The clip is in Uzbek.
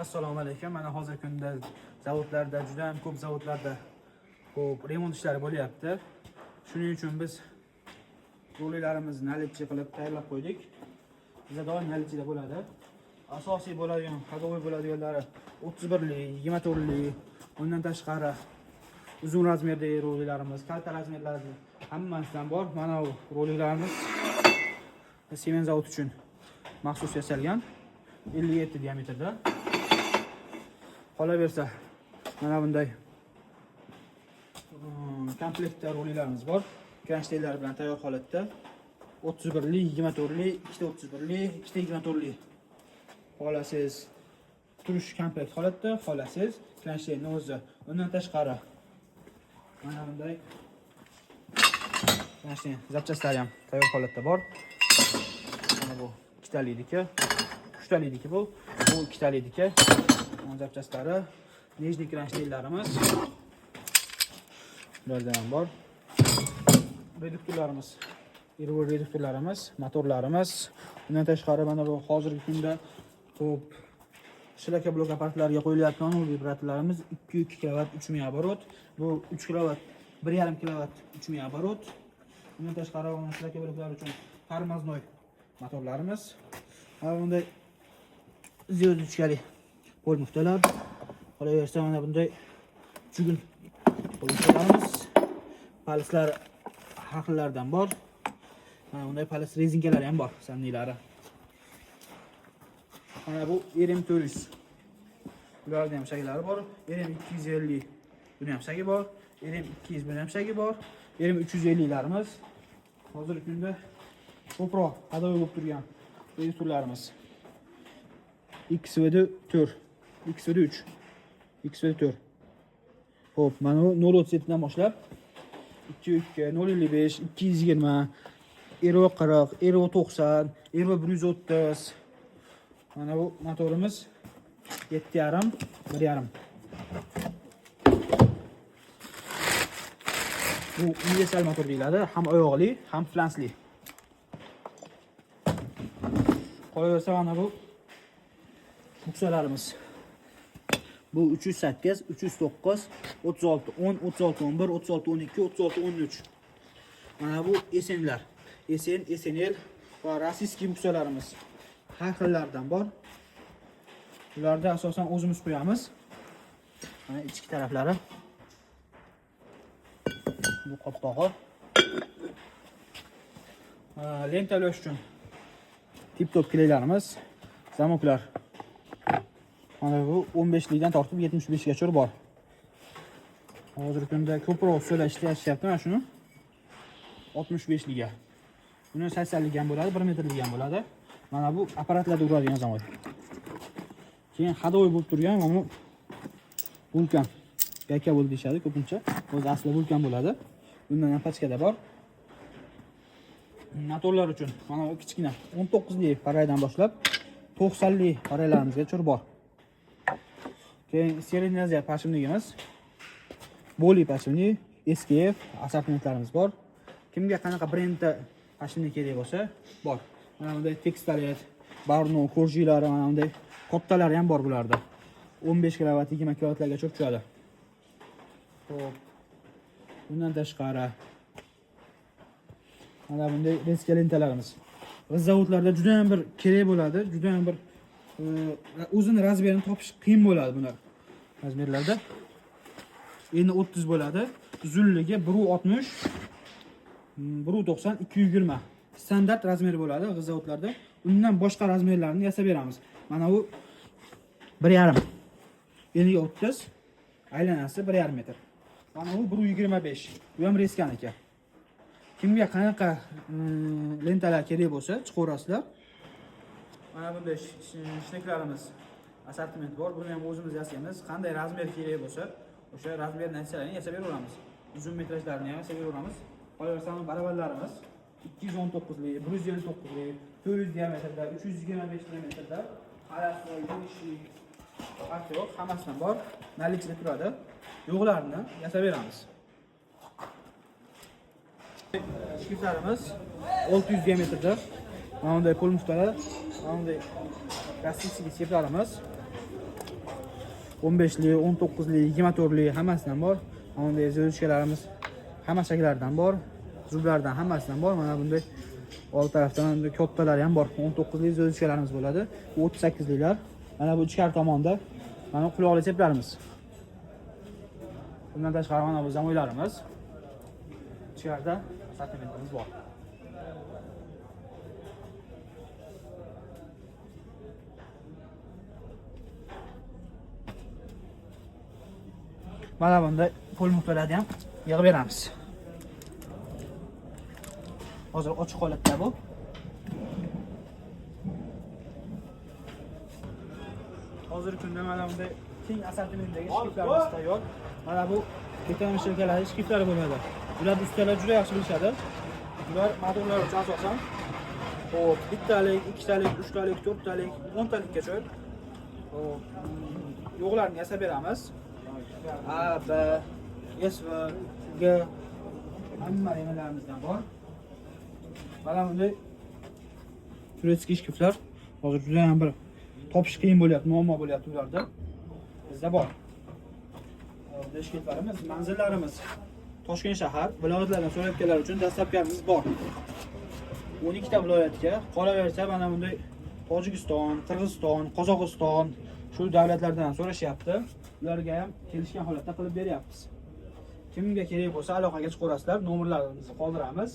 Assalomu alaykum. Mana hozirgi kunda zavodlarda, juda ham ko'p zavodlarda ko'p remont ishlari bo'lyapti. Shuning uchun biz ro'llarimizni nalitchi qilib tayyorlab qo'ydik. Bizda doim nalitchida bo'ladi. Asosiy bo'ladigan, hadovoy bo'ladiganlari 31lik, 24lik, undan tashqari uzun razmerdagi rollarimiz, kalta razmerlarning hammasidan bor. Mana bu rollarimiz Siemens zavod uchun maxsus yasalgan 57 diametrda. Qolaversa, mana bunday komplektda rollarimiz bor. Kranshtaynlar bilan tayyor holatda 31lik, 24lik, 231lik, 224lik. Xolasiz turish komplekt holatda, xolasiz kranshtaynni o'zi. Undan tashqari mana bunday kranshtayn zapchastlari ham tayyor holatda bor. Mana bu ikkitalikniki, uchtalikniki bu ikkitalikniki. Zapchastlari, nijniy kranshtaynlarimiz bularda ham bor. Reduktorlarimiz, irvoy reduktorlarimiz, motorlarimiz. Bundan tashqari mana bu hozirgi kunda ko'p shlaka blok aparatlariga qo'yilayotgan vibratorlarimiz 2 kW 3000 оборот. Bu 3 kW 1,5 kW 3000 оборот. Bundan tashqari shlaka bloklari uchun tormoznoy motorlarimiz. Mana bunday ziyodchikali pol muftalar. Qolaversa mana bunday chugun pol muftalarimiz. Palislar har xillardan bor. Mana bunday palis rezinkalari ham bor, samniylari. Mana bu RM400. Bularda ham shaklari bor. RM250 buni ham shakli bor. RM200 buni ham shakli bor. RM350larimiz hozirgi kunda ko'proq hadovoy bo'lib turgan reduktorlarimiz. XVD4, XVD3, XVD4. Xo'p, mana bu 0.37 dan boshlab 202, 055, 220, 40, 90, 130. Mana bu motorimiz 7,5, 1,5. Bu universal motor deyiladi, ham oyoqli, ham flansli. Qolaversa mana bu buksalarimiz. Bu 308, 309, 36, 10, 36, 11, 36, 12, 36, 13. Mana bu SN'lar. SN, SNL va rossiyskiy buksalarimiz. Har xillardan bor. Ularda asosan o'zimiz qo'yamiz. Mana ichki taraflari. Bu qopqog'i. Lentalash uchun tip-top kilaylarimiz, zamoklar. Mana bu 15 likdan tortib 75 gacha bor. Hozirgi kunda ko'proq ustolar ishlashyapti mana shuni. 65 liga. Buni 80 lik ham bo'ladi, 1 metrlik ham bo'ladi. Mana bu apparatlarda uradigan zamok. Keyin hadovoy bo'lib turgan mana bu vulkan. Gayka bo'ldi deyshadi ko'pincha. O'zi asli vulkan bo'ladi. Bundan ham pachkada bor. Motorlar uchun mana bu kichkina 19 lik paraydan boshlab 90 lik paraylarimizgacha bor. Keyin serializatsiya pashimligimiz, boli pashimli, SKF assortimentlarimiz bor. Kimga qanaqa brendda pashimlik kerak bo'lsa, bor. Mana bunday tekstolet, Barno, Korjilari, mana bunday kattalari ham bor bularda. 15 kW, 20 kW largacha tushadi. Xo'p. Bundan tashqari mana bunday reska lentalarimiz. Biz zavodlarda juda ham bir kerak bo'ladi, juda ham bir o'zini razmerini topish qiyin bo'ladi bular razmerlarda. Endi 30 bo'ladi. Uzunligi 1.60, 1.90, 220. Standart razmeri bo'ladi zavodlarda. Undan boshqa razmerlarni yasab beramiz. Mana bu 1,5. Eniga 30, aylanasi 1,5 metr. Mana bu 1.25. Bu ham reskaniki. Kimga qanaqa lentalar kerak bo'lsa, chiqaverasizlar. Mana bunday shneklarimiz assortiment bor. Buni ham o'zimiz yasaymiz. Qanday razmer kerak bo'lsa, o'sha razmerni aytsalarni yasab beraveramiz. Uzun metrajlarini ham yasab beraveramiz. Qolaversa barabarlarimiz 219 lik, 129 lik, 400 diametrda, 325 diametrda, xalasi, yig'ishlik, farqi yo'q, hammasidan bor. Nalitchida turadi. Yo'qlarini yasab beramiz. Shkiflarimiz 600 diametrda. Mana bunday pol muftalar, mana bunday plastik seplarimiz. 15 lik, 19 lik, 24 lik hammasidan bor. Mana bunday zo'rishkalarimiz hamma shakllardan bor. Zublardan hammasidan bor. Mana bunday old tarafdan bunday kattalari ham bor. 19 lik zo'rishkalarimiz bo'ladi. Bu 38 liklar. Mana bu ichkari tomonda mana quloqli seplarimiz. Bundan tashqari mana bu zamoylarimiz. Ichkarida sortimentimiz bor. Mana bunday pul nuqtalarni ham yig'ib beramiz. Hozir ochiq holatda bu. Hozirgi kunda mana bunday keng assortimentdagi shkiflarimiz tayyor. Mana bu beton shirkalari shkiflari bo'ladi. Ularni ustalar juda yaxshi bilishadi. Ular motorlar uchun asosan hop, bittalik, ikkitalik, uchtalik, to'rttalik, 10 talikgacha yo'qlarni yasab beramiz. A, B, S, V, G hamma ranglarimizdan bor. Mana bunday turetskiy shkiflar hozir juda ham bir topish qiyin bo'lyapti, muammo bo'lyapti ularda. Bizda bor. Bu shkiflarimiz, manzillarimiz Toshkent shahar, viloyatlardan so'rayotganlar uchun dastlabkamiz bor. 12 ta viloyatga, qolaversa mana bunday Tojikiston, Qirg'iziston, Qozog'iston shu davlatlardan so'rashyapti. Ularga ham kelishgan holatda qilib beryapmiz. Kimga kerak bo'lsa aloqaga chiqaverasizlar, nomerlarimizni qoldiramiz.